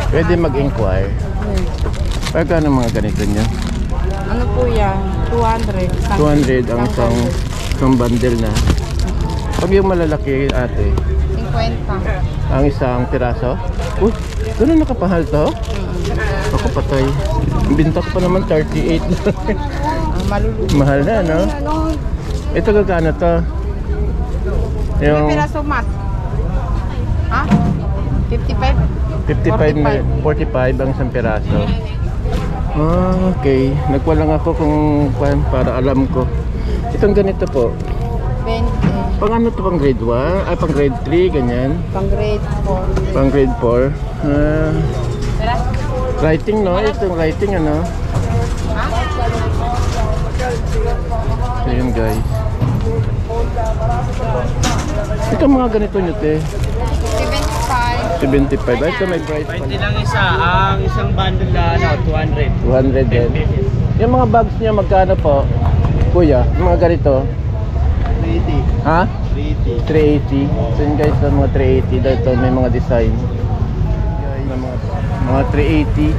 Pwede mag-inquire. Pagkano mga ganito nyo? Ano po yan? 200. 200 ang isang bundle na. Pag yung malalaki ate, 50. ang isang piraso? Uy, gano'n nakapahal to? Ako patay. Binta ko pa naman 38. Maluluto. Mahal na, no? Ano? Ito gagano to? Yung piraso mat. Ha? 55? 55 na 45 ang isang piraso. Ah, okay. Nagkuha lang ako kung para alam ko. Itong ganito po. 20. Pang ano to, pang grade 1? Ay, pang grade 3, ganyan. Pang grade 4. Pang grade 4. Writing, no? Itong writing, ano? So, yun, guys. Ito mga ganito nyo, te. 75. 75. Ay, ito may bright pa. 20 lang isa. Ang isang bundle na 200. 200 din. Yung mga bags niya, magkano po? Kuya, yung mga ganito. 380. Ha? 380. 380. So yun guys, yung mga 380 dito may mga design. Mga 380.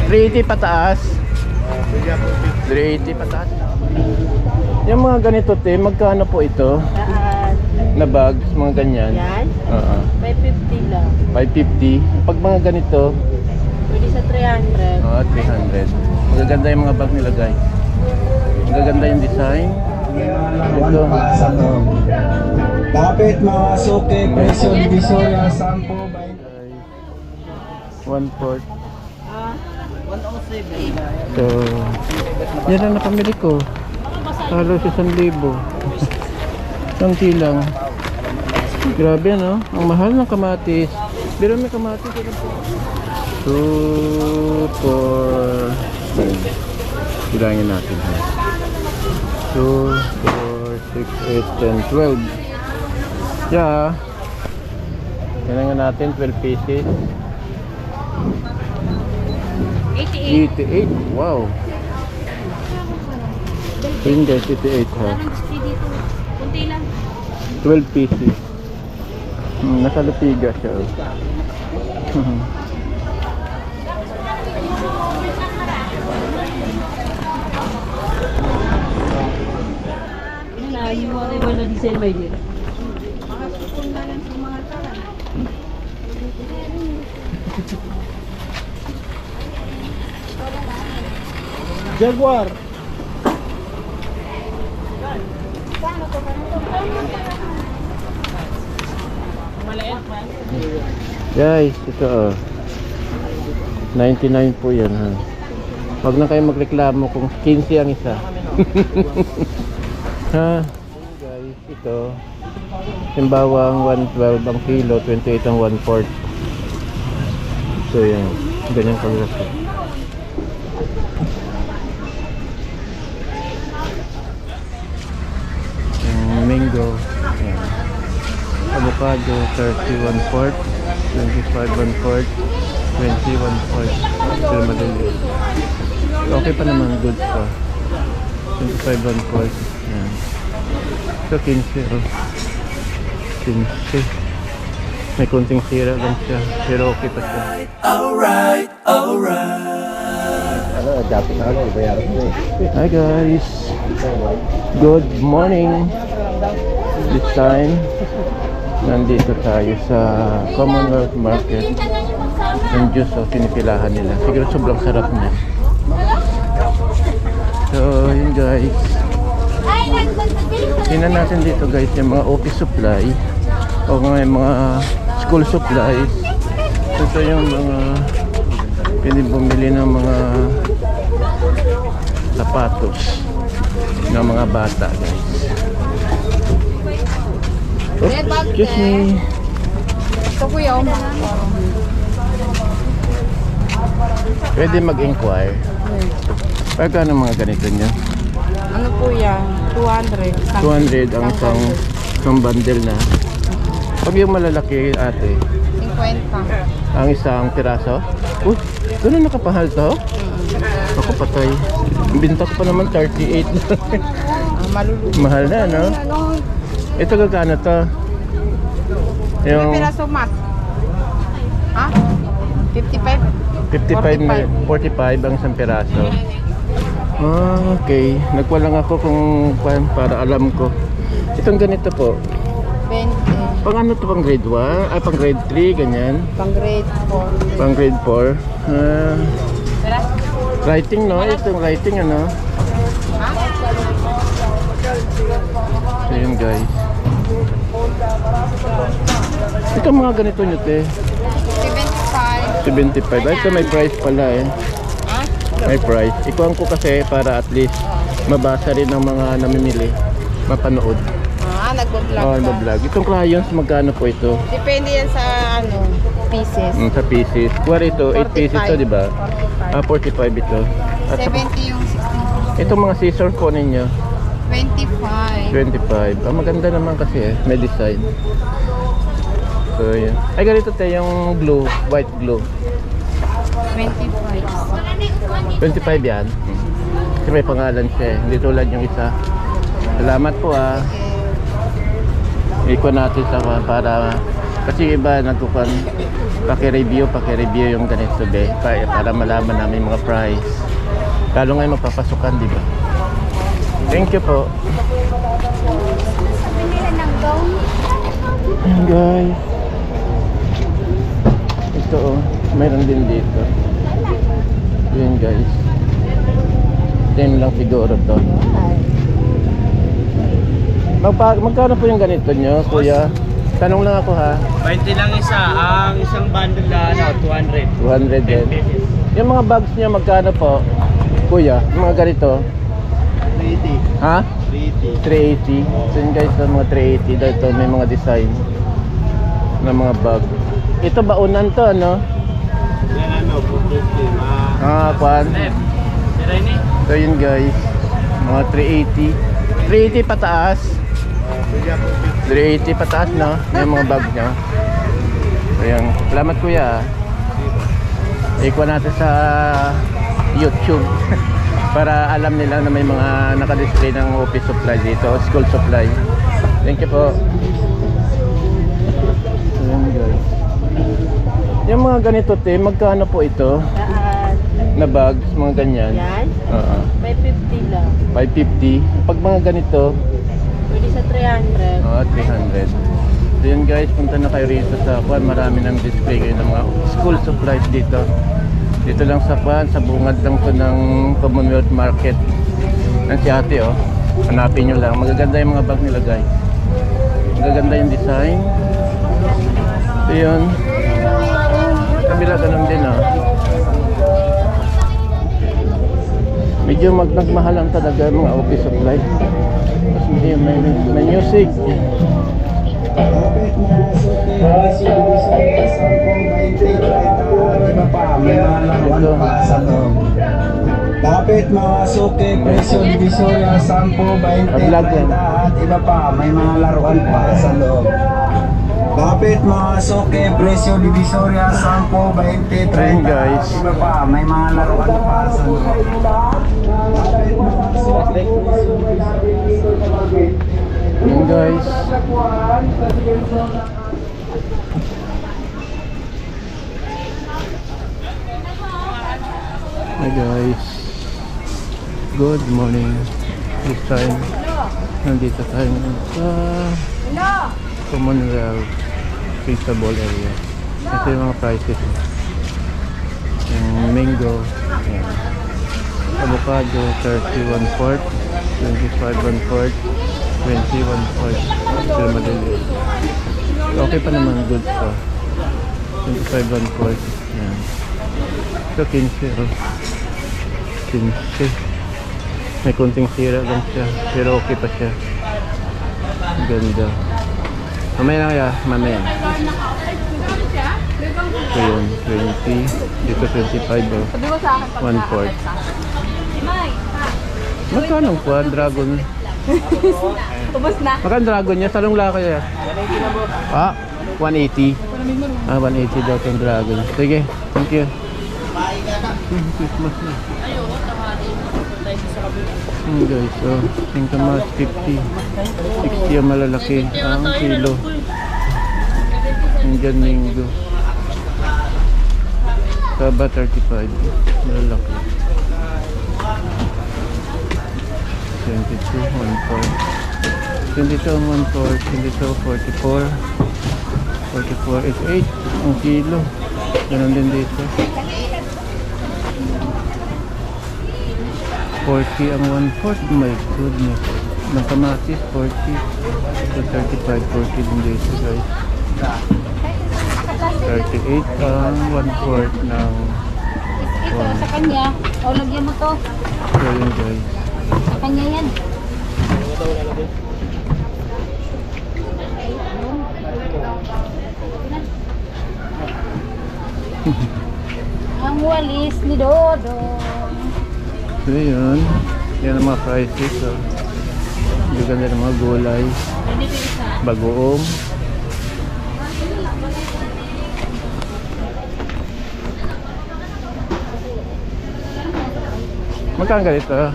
380 pataas. 380 pataas. Yung mga ganito te, magkano po ito? Na bags, mga ganyan. Yan? Oo. 550 lang. 550. Pag mga ganito, Pwede sa 300. 300. Magaganda yung mga bag nila guys. Magaganda yung design. Ito. Dapat mga suke, presyo, divisoria, 10, 1/4. 107. So, yan ang napamili ko. Halos 1,000. Kunti lang. Grabe, no? Ang mahal ng kamatis. Pero may kamatis. 2, 4. Bilangin natin. 2, 4, 6, 8, 10, 12. Yeah. Kailangan natin 12 pieces. 88. Wow. So yun guys, 88 ha. 12 pieces. Nakalupiga siya. Yung mga iba na design may din. Jaguar. Guys, ito oh. 99 po yan ha. Huwag na kayo magreklamo kung 15 ang isa. Ha? Guys, ito. Yung bawang 112 ang kilo, 28 ang 1/4. So yan, ganyan kalaki. Yung mango, yan. Avocado 30 1/4, 25 1/4, 20 1/4. Pero madali. Okay pa naman, good pa. 25 1/4. Yan. So 15 oh. 15. May konting sira lang siya, pero okay pa siya. Alright. Ano, dapat na ako, bayaran ko eh. Hi guys, good morning. This time nandito tayo sa Commonwealth Market. Yung juice o pinipilahan nila, siguro sobrang sarap niya. So yun guys, tingnan natin dito guys yung mga office supply o mga school supplies. Ito yung mga pwede bumili ng mga sapatos ng mga bata guys. Oops, excuse me. Ito po yung Pwede mag-inquire. Pagkano mga ganito nyo? ano po yan? 200. 200 ang isang bundle na. Pag yung malalaki ate, 50. ang isang piraso? Uy, gano'n nakapahal to? Ako patay. Binta ko pa naman 38. Maluluto. Mahal na, no? Ano? Ito gagano to? Yung piraso mat. Ha? 55? 55 na 45 ang isang piraso. Ah, okay. Nagkuha lang ako kung para alam ko. Itong ganito po. 20. Pang ano to, pang grade 1? Ay, pang grade 3, ganyan. Pang grade 4. Pang grade 4. Tara. Writing, no? Itong writing, ano? Ha? So, yun, guys. Ito mga ganito nyo, te. 75. 75. Ay, ito may price pala, eh. Ha? May price. Ikuhan ko kasi para at least mabasa rin ng mga namimili. Mapanood. Nagbablog Oo, ka. nagbablog. Itong crayons, magkano po ito? Depende yan sa ano, pieces. Sa pieces. Kuha rito, 8 pieces to, di ba? 45 ito. At saka, 70 yung 16. itong mga scissors po ninyo, 25. 25. Maganda naman kasi eh. May design. So, yun. Ay, ganito tayo yung glue, white glue. 25. 25 yan. Kasi may pangalan siya eh. Hindi tulad yung isa. Salamat po ah. Iko natin sa para kasi iba nagkukan paki-review yung ganito be para malaman namin mga price. Lalo ngayon magpapasukan, di ba? Thank you po. Ayan guys. Ito oh, mayroon din dito. Ayan guys. 10 lang siguro to. Magkano po yung ganito nyo, kuya? Tanong lang ako ha. 20 lang isa. Ang isang bundle na 200. 200 din. Yung mga bags nyo, magkano po? Kuya, yung mga ganito? 380. Ha? 380. 380. So yun guys, mga 380. Dito may mga design ng mga bag. Ito baunan to, ano? Yan 450. Kwan. Tira ini. So yun guys, mga 380. 380 pataas. 380 pataas, no? Yung mga bag nyo. Ayan. Salamat kuya. Ikuha natin sa YouTube para alam nila na may mga nakadisplay ng office supply dito, school supply. Thank you po. Ayan guys. Yung mga ganito te, magkano po ito? Na bags, mga ganyan? Yan? Oo. 550 lang. 550. Pag mga ganito, Pwede sa 300. 300. So yun guys, punta na kayo rito sa Kwan. Marami ng display kayo ng mga school supplies dito. Dito lang sa Kwan, sa bungad lang to ng Commonwealth Market. Yan si ate oh. Hanapin nyo lang. Magaganda yung mga bag nila guys. Magaganda yung design. So yun. Kabila ganun din oh. Medyo nagmahal lang talaga mga office supply. Tapos may music. Kapit mga suki, presyo divisoria, 10, 20, 30 at iba pa, may mga laruan pa sa loob. Kapit mga suki, presyo divisoria, 10, 20, 30 guys. at iba pa, may mga laruan pa sa loob. Kapit mga suki, presyo divisoria, Yun guys. Hi guys. Good morning. This time nandito tayo sa Commonwealth Principal area. Ito yung mga prices. Yung mango, ayan. Avocado 31/4, 25/4, 21/4. Pero madali. Okay pa naman, good to. 25/4. Ayan. Ito 15 oh. 15. May konting sira lang siya, pero okay pa siya. Ganda. Mamaya na kaya, mamaya. So yun, 20. Dito 25 oh. 1/4. Magkano po ang dragon? Ubus na. Magkano dragon niya? Salong lang kaya. Ah, 180. 180 daw itong dragon. Sige, thank you. Christmas na. Guys, oh, singkamas 50. 60 ang malalaki. Ang kilo. Ang minggo. Taba 35. Malalaki. 22, 1.4. 22 ang 1.4. 22, 44. 44 is 8 ang kilo. Ganon din dito. 40 ang 1/4. My goodness. Ng kamatis, 40. So 35, 40 din dito guys. 38 ang 1/4 ng Ito sa kanya. O, lagyan mo to. so yun guys. Sa kanya yan. Ang walis ni Dodong. So yun. Yan ang mga prices. So, yung ganda ng mga gulay. Bagoong. Magkano ganito?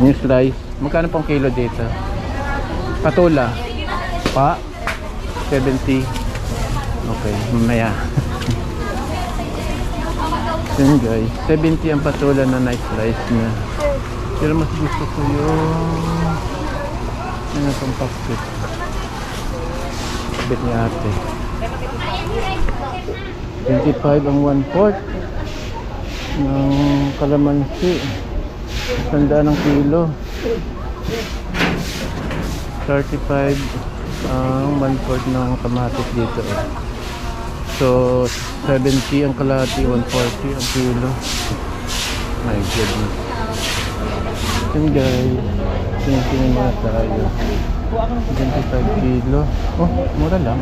Yung slice. Magkano pong kilo dito? Patula. Pa? 70. Okay, mamaya. Yun guys. 70 ang patula na nice slice niya. Pero mas gusto ko yung ano itong pakit. Bit ni ate. 25 ang 1/4 ng kalamansi. 100 ang kilo. 35 ang 1/4 ng kamatis dito. So 70 ang kalahati, 140 ang kilo. My goodness. Yun guys, tingin muna tayo. 25 kilo. Oh, mura lang.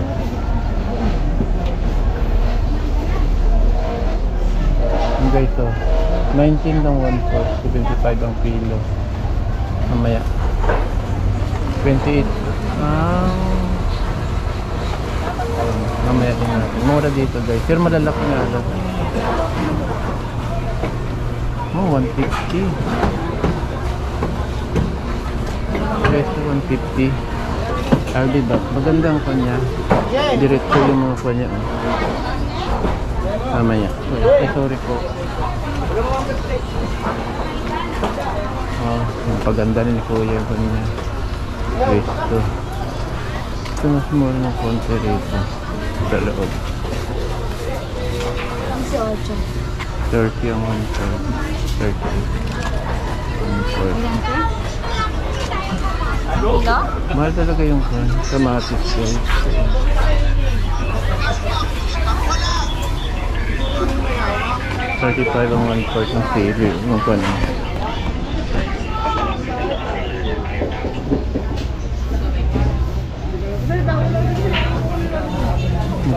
Yung guys, oh, 19 ng 1/4, 75 ang kilo. Mamaya 28 mamaya din natin. Mura dito guys, pero malalaki nga lang. Oh, 150 guys, 150. Aldi ba? Maganda ang kanya. Diretso yung mga kanya. Mamaya. Ay, sorry po. Oh, yung paganda ni Kuya yung kanya. Gusto. Ito mas mura ng konti rito. Sa loob. 30 ang 1/4. 38. 1/4. Kilo? Mahal talaga yung kamatis guys. $35 ang 1/4 ng sili. Yung kanya.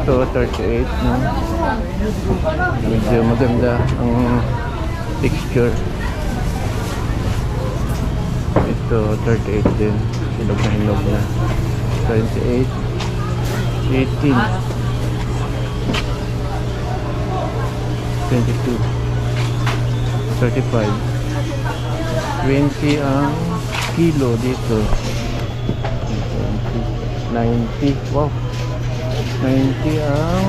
Ito 38 no? Medyo maganda ang texture. Ito 38 din, hinog na 28, 18, 22, 35, 20 ang kilo dito. 90, wow, 90 ang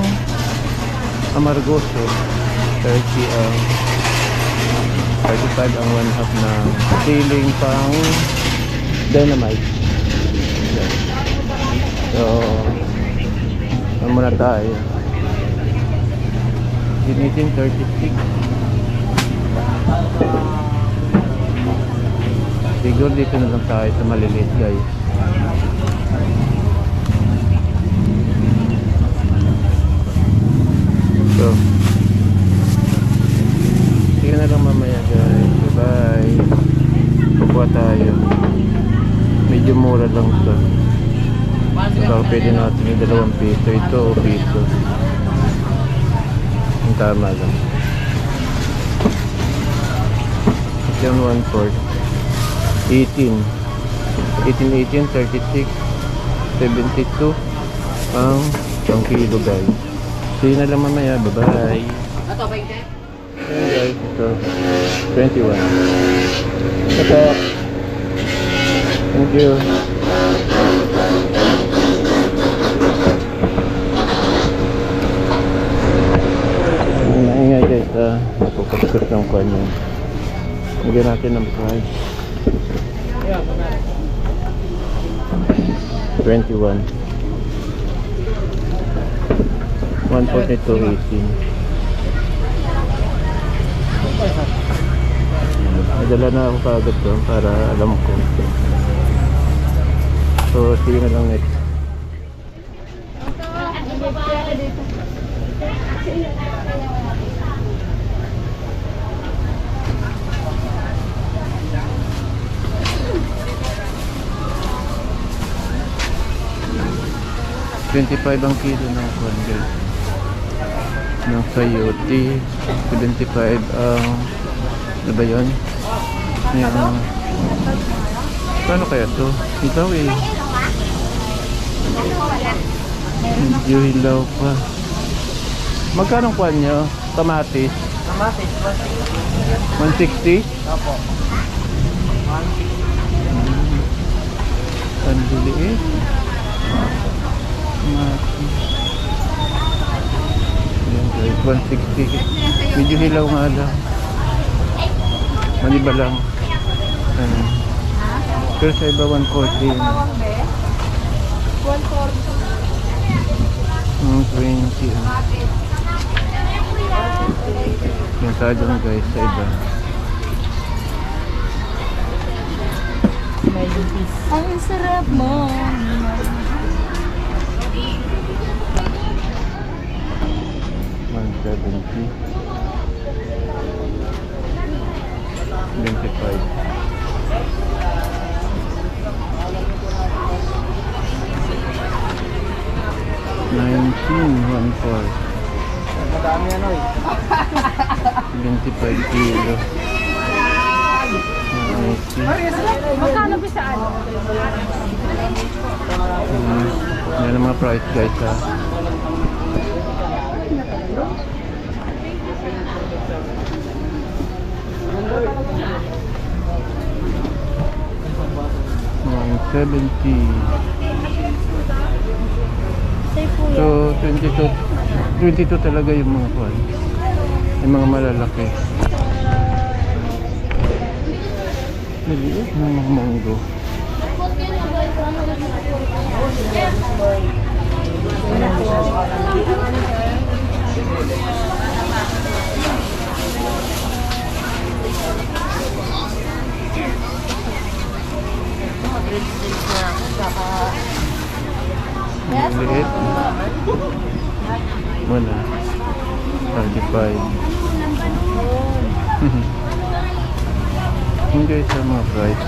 amargoso, 30 ang 35 ang 1/2 ng siling pang dynamite. Yan. So ano muna tayo, ginitin 36. Siguro dito na lang tayo sa maliliit guys. So sige na lang mamaya guys. Bye. Kukuha tayo. Medyo mura lang ito. Baka pwede natin yung 2 piso. Ito o piso. Ang tama lang. Ito yung 1/4. 18. 18, 36, 72 ang 1 kilo guys. See na lang mamaya. Bye bye. Ayan guys, ito 21. Ito. Thank you. Napupagkas ng kwan yun. Lagyan natin ng price. 21. 142.18. Nadala na ako kaagad doon para alam ko. So, sige na lang next. $25 ang kilo ng kwan, guys. Ng sayote. 75 ang ano ba yun? Yung paano kaya to? Ikaw eh. Medyo hilaw pa. Magkano kwan nyo? Kamatis? Kamatis, 160? Opo. Ang liliit. Kamatis. Ayan guys, 160. Medyo hilaw nga lang. Maniba lang. Pero sa iba 140. 20. Yung sadong guys sa iba. Ang sarap mo. 170. 25. Madami ano eh. 25 kilo. 90. Magkano ba sa ano? Yan ang mga price guys ha. $170. So 22 talaga yung mga kwan. Yung mga malalaki. Maliit na mga manggo. Maliit. Wala. 35. Yung guys sa mga price.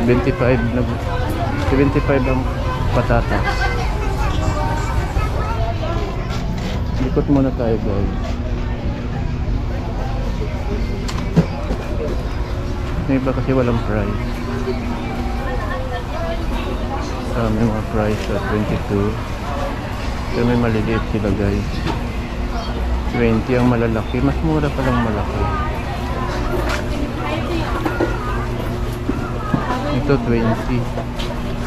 75 na 75 ang patatas. Ikot muna tayo guys. May iba kasi walang price. May mga price sa 22. Pero may maliliit sila guys. 20 ang malalaki. Mas mura palang malaki. Ito 20.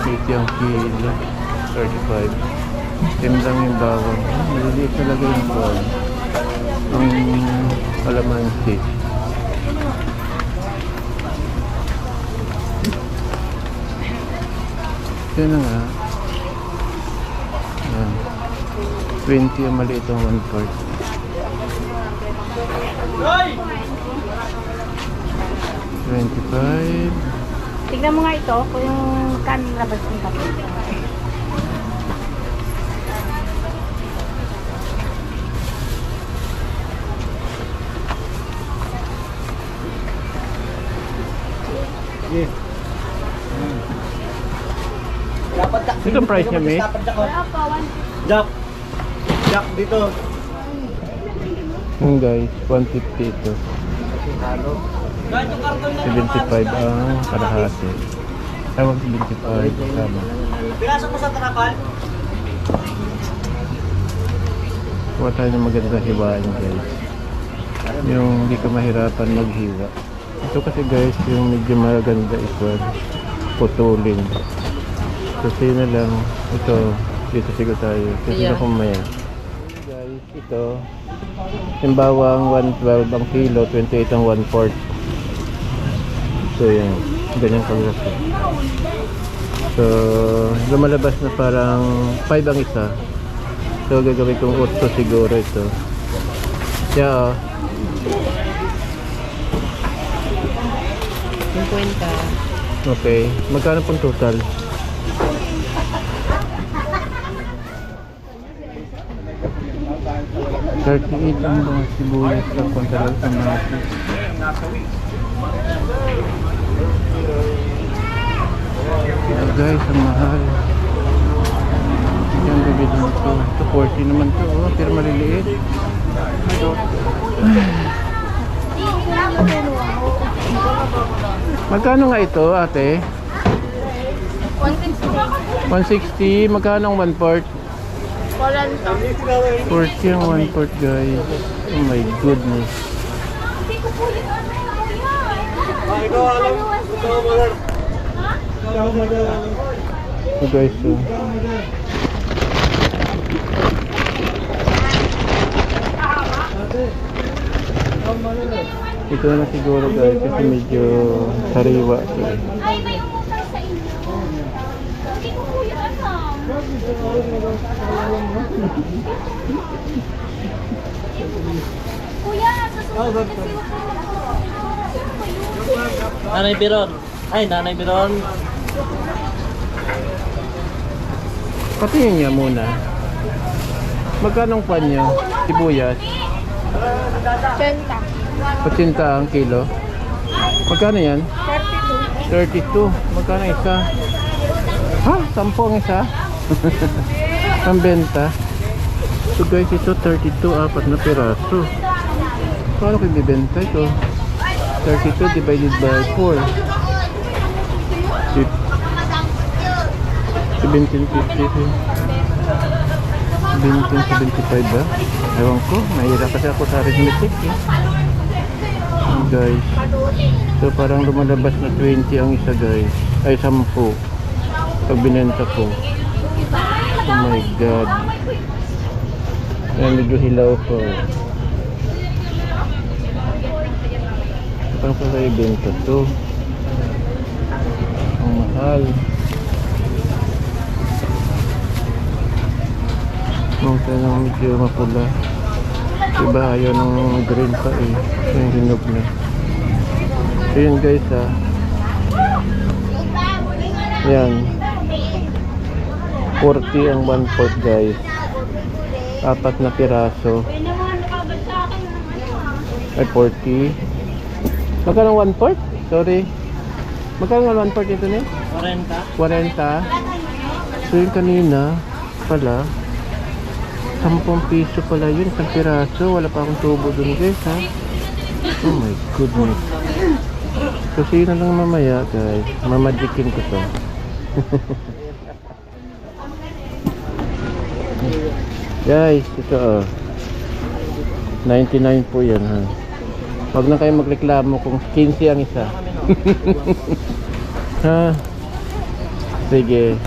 80 ang kilo. 35. Same lang yung bawang. Maliliit talaga yung bawang. Ang kalamansi. Yan na nga. Yan. 20 ang maliit ang 1/4. Hoy! 25. Tignan mo nga ito kung yung kanin labas ng papel. Yes. Dapat tak. Ito ang price niya, May? Wala pa, Jack. Jack dito. Yung guys, 150 ito. Ganito karton na 75 ang kalahati. Ay, 175 kasama. Pinasok mo sa trapal. Kuha tayo ng maganda hiwain guys. Yung hindi ka mahirapan maghiwa. Ito kasi guys, yung medyo maganda ito. Putulin. So, sino lang. Ito, dito siguro tayo. Kasi na kumaya. guys, ito yung bawang 112 ang kilo, 28 ang 1/4. So yan, ganyan kalaki. So lumalabas na parang 5 ang isa. So gagawin kong 8 siguro ito. Yeah. 50. Okay, magkano pong total? $38 ang mga sibuyas sa kontaral sa natin. Guys, ang mahal. Yan, bibili nito. Ito 40 naman to, oh, pero maliliit. Magkano nga ito, ate? 160. Magkano ang 1/4? 40 ang 1/4 guys. Oh my goodness. So guys, so ito na siguro guys kasi medyo sariwa ito eh. Ay, may umutang sa inyo. Hindi ko po yun alam. Kuya, sa susunod kasi wag mo Nanay Biron. Ay, Nanay Biron. Patingin niya muna. Magkano ang pan niyo? Sibuyas? 80 ang kilo. Magkano yan? 32. Magkano isa? Ha? 10 ang isa? Ang benta. So guys, ito 32, 4 na piraso. Paano kayo bibenta ito? 32 divided by 4. 1750. 1775 ba? Ewan ko, mahirap kasi ako sa arithmetic eh. Guys, so parang lumalabas na 20 ang isa guys. Ay 10 pag binenta ko. Oh my god. Ayan, medyo hilaw ko. Parang pa kayo benta to. Ang mahal. Ang tanong medyo mapula. Diba ayaw ng green pa eh. Yung hinog na. So yun guys ha. Yan. 40 ang 1/4 guys. 4 na piraso. Ay 40. Magkano ang 1/4? Sorry. Magkano ang 1/4 ito ni? 40. 40. So yun kanina pala 10 piso pala yun, isang piraso. Wala pa akong tubo dun guys ha. Oh my goodness. So see na lang mamaya guys. Mamadikin ko to. Guys, ito 99 po yan ha. Huwag na kayo magreklamo kung 15 ang isa. Ha? Sige.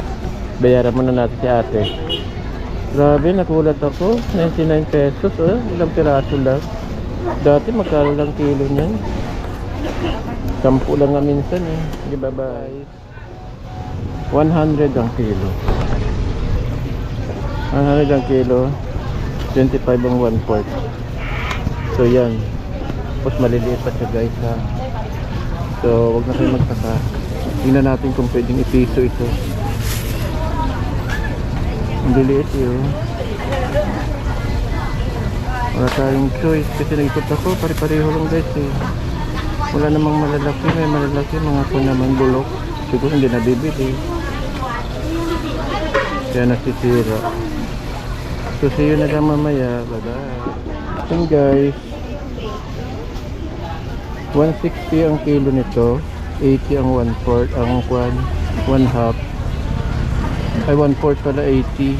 Bayaran muna natin si ate. Grabe, nakulat ako. 99 pesos, oh. Ilang piraso lang. Dati magkano lang kilo niyan? 10 lang nga minsan eh. Di ba bye? 100 ang kilo. 100 ang kilo. 25 ang 1/4. So yan. Tapos maliliit pa siya guys ha. So wag na kayo magtaka. Tingnan natin kung pwedeng ipiso ito. Ang liliit yun. Wala tayong choice kasi nag-ikot ako. Pare-pareho lang guys eh. Wala namang malalaki. May malalaki. Mga po naman bulok. Siguro hindi nabibili. Kaya nasisira. So see you na lang mamaya. Bye bye. And guys, 160 ang kilo nito. 80 ang 1/4. Ang 1/2. Ay 1/4 pala 80.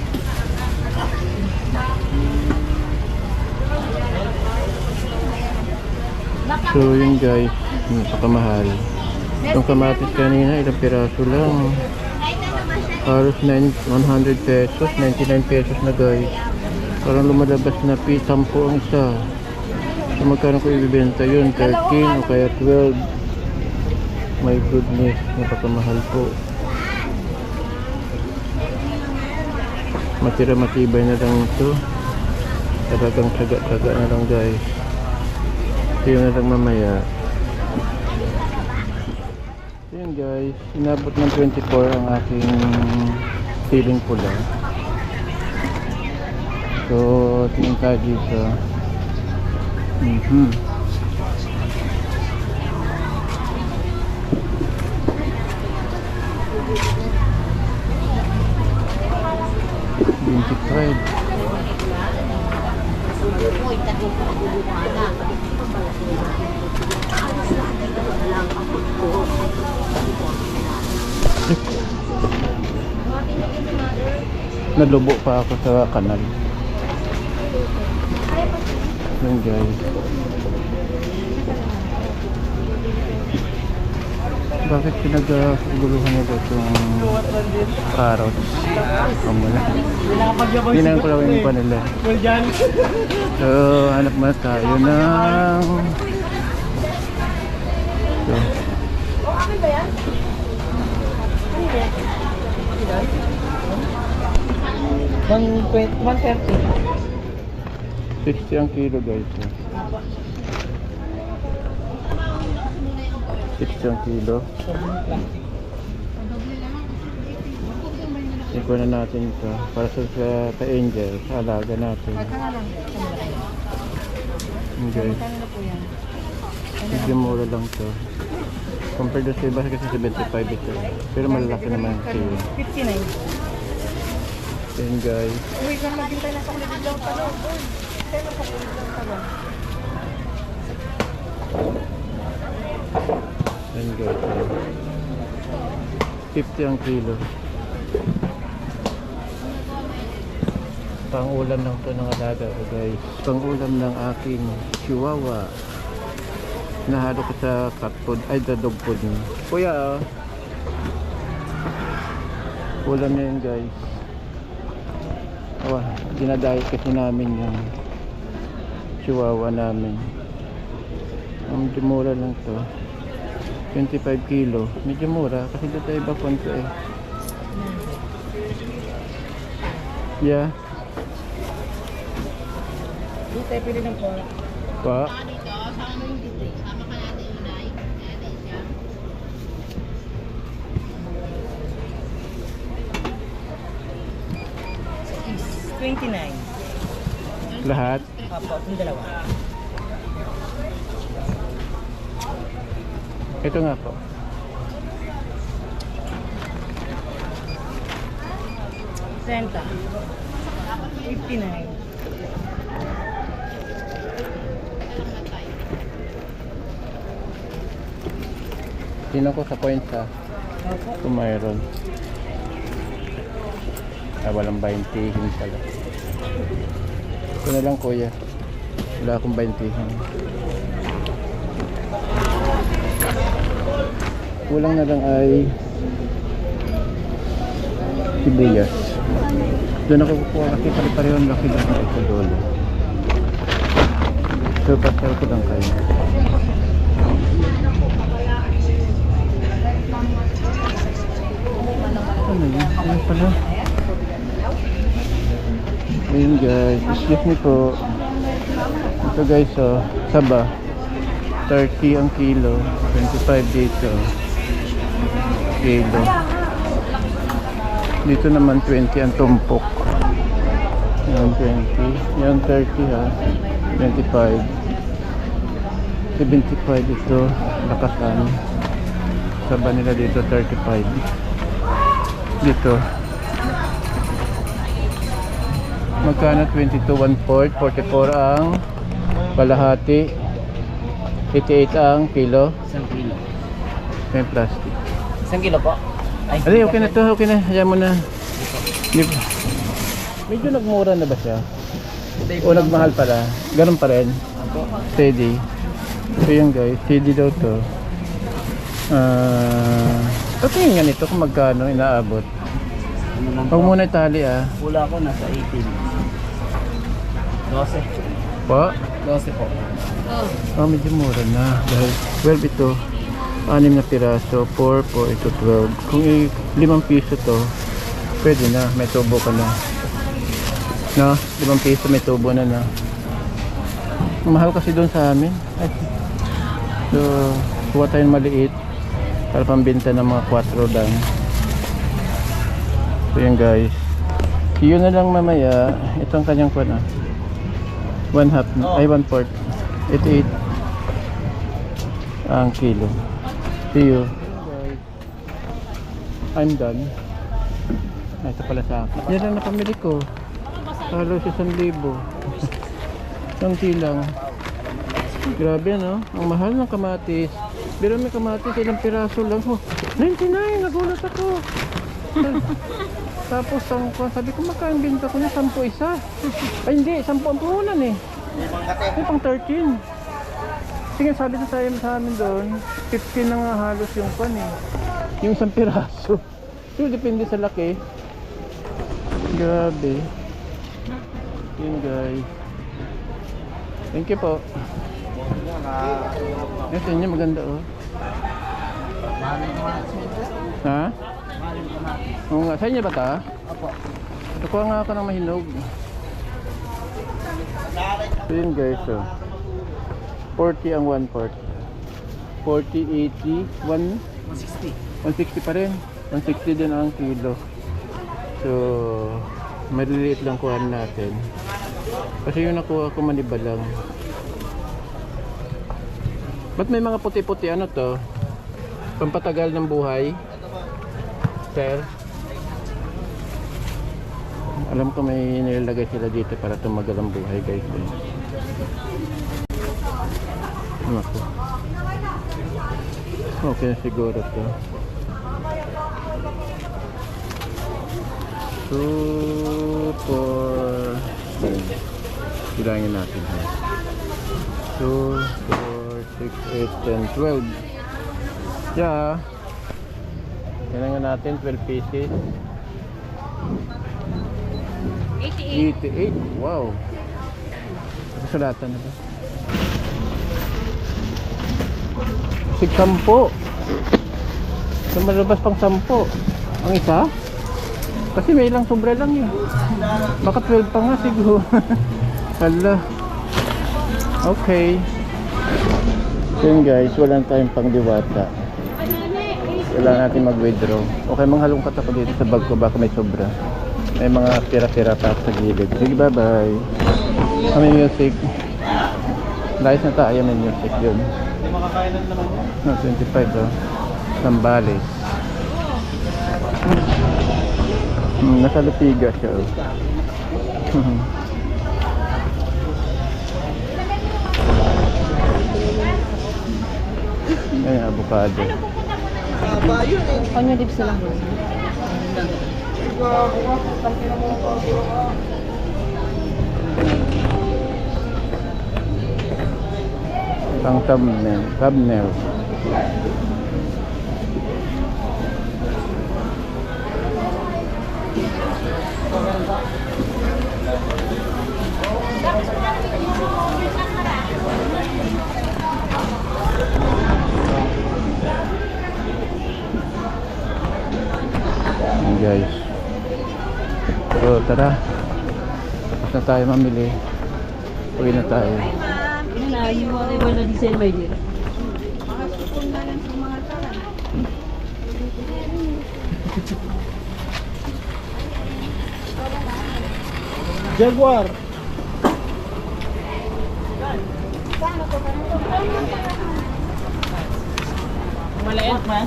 So yun guys, napakamahal. Itong kamatis kanina ilang piraso lang. Halos 100 pesos, 99 pesos na guys. Parang lumalabas na 10 ang isa. So magkano ko ibibenta yun? 13 o kaya 12. My goodness, napakamahal po. Matira-matibay na lang ito. Talagang tsaga-tsaga na lang guys. Ito na lang mamaya. Yun guys, inabot ng 24 ang aking ceiling pula. So, tingin tayo dito. Nalubo pa ako sa kanal. Yun guys. Bakit pinag-guluhan nila itong carrots? Kamula. Hindi ko lang yung pa nila. So, hanap muna tayo ng... So. 130. 60 ang kilo guys. 60 ang kilo. Ikuha na natin ito para sa pa-angel, sa alaga natin. Okay. Medyo mura lang ito. Compared to sa iba kasi 75 ito. Pero malalaki naman siya. 59. Ayan guys. Uy, kung maghintay na sa kulit lang pala. Uy, hintay na sa kulit lang pala. Ayan guys. 50 ang kilo. Pang-ulam lang ito ng alaga ko guys. Pang-ulam ng aking chihuahua. Nahalo ko sa cat food, ay the dog food niya. Kuya, ulam niya yun guys. Dinadayet kasi namin yung chihuahua namin. Medyo mura lang to, 25 kilo. Medyo mura kasi dito iba konti eh. Yeah. Dito tayo pili ng po. Pa? $29. Lahat? Apo, itong dalawa. Ito nga po. Senta. 59. Tingnan ko sa coins ha. Opo. Kung mayroon. Walang 20 hin pala. Ito na lang kuya. Wala akong 20 hin. Kulang na lang ay sibuyas. Doon ako kukuha kasi pare-pareho ang laki lang na ito doon. So pasal ko lang kayo. Ano yun? Ano pala? Ayun guys, excuse me po. Ito guys oh, saba 30 ang kilo, 25 dito kilo. Dito naman 20 ang tumpok. Yan 20, yan 30 ha, 25, 75 ito lakasan. Saba nila dito 35. Dito magkano? 22 1/4, 44 ang kalahati, 88 ang kilo. 1 kilo. May plastic. 1 kilo po? Ay, Okay na to, okay na. Hayaan mo na. Medyo nagmura na ba siya? O nagmahal pala? Ganun pa rin? Steady. So yun guys, steady daw to. Tingin nga nito kung magkano inaabot. Huwag muna itali ah. Wala ko nasa 18. Pa? 12 po. Medyo mura na. Dahil 12 ito, 6 na piraso, 4 po, ito 12. Kung 5 piso to, pwede na, may tubo ka na. No? 5 piso, may tubo na na. Mahal kasi doon sa amin. So, kuha tayong maliit para pambenta ng mga 4 lang. So yun guys. Yun na lang mamaya. Itong kanyang kuha na. 1/2, ay 1/4. 88 ang kilo. See you. Guys, I'm done. Ito pala sa akin. Yan lang na pamili ko. Halos 1,000. Kunti lang. Grabe no? Ang mahal ng kamatis. Pero may kamatis, ilang piraso lang. Oh, 99! Nagulat ako. Tapos sabi ko magkano binta ko na 10 isa. Ay hindi, 10 ang puhunan eh. May pang 13. Sige, sabi sa amin doon, 15 na nga halos yung pan eh. Yung 1 piraso. So depende sa laki. Grabe. Yun guys. Thank you po. Ito niya maganda oh. Ha? Oo nga, sa inyo ba ta? Opo. Nakuha nga ako ng mahinog. So yun guys oh. 40 ang 1/4. 40, 80, 160. 160 pa rin. 160 din ang kilo. So maliliit lang kuha natin. Kasi yung nakuha ko maniba lang. Ba't may mga puti-puti ano to? Pampatagal ng buhay? Sir? Alam ko may nilalagay sila dito para tumagal ang buhay guys. Naku. Okay siguro to. Super. Bilangin natin ha. 2, 4, 6, 8, 10, 12. Yeah. Kailangan natin 12 pieces. 88. Wow. Kasulatan na ba? 10. So malabas pang 10. Ang isa? Kasi may ilang sobra lang yun. Baka 12 pa nga siguro. Hala. Okay. So yun guys, wala tayong pang diwata. Kailangan natin mag-withdraw. Okay, manghalongkat ako dito sa bag ko. Baka may sobra. May mga tira-tira pa sa gilid. Sige, bye-bye. May music. Dahil na tayo, may music yun. Hindi makakainan naman yan. No, 25 oh. Sambales. Nasa Lupiga siya oh. Ayan, avocado. Kanya dips lang. Pang thumbnail. Guys, so tara, tapos na tayo mamili, uwi na tayo. Wala design by dear. Jaguar. Maliit man.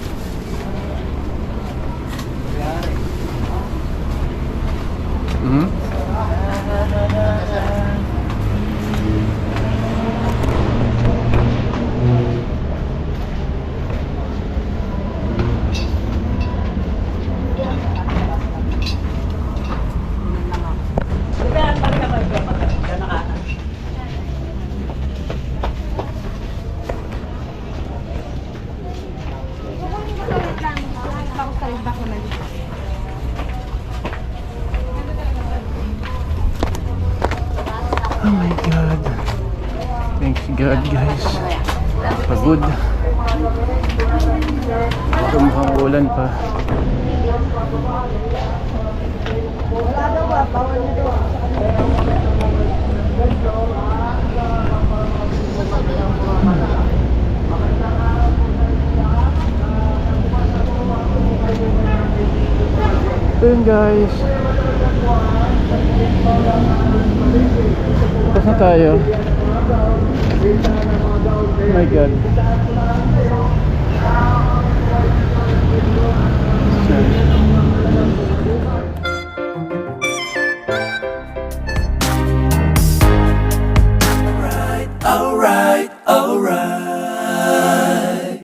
Oh my God. Thanks God guys. Pagod. Pero mukhang ulan pa. Ayun guys. Tapos na tayo. Oh my God.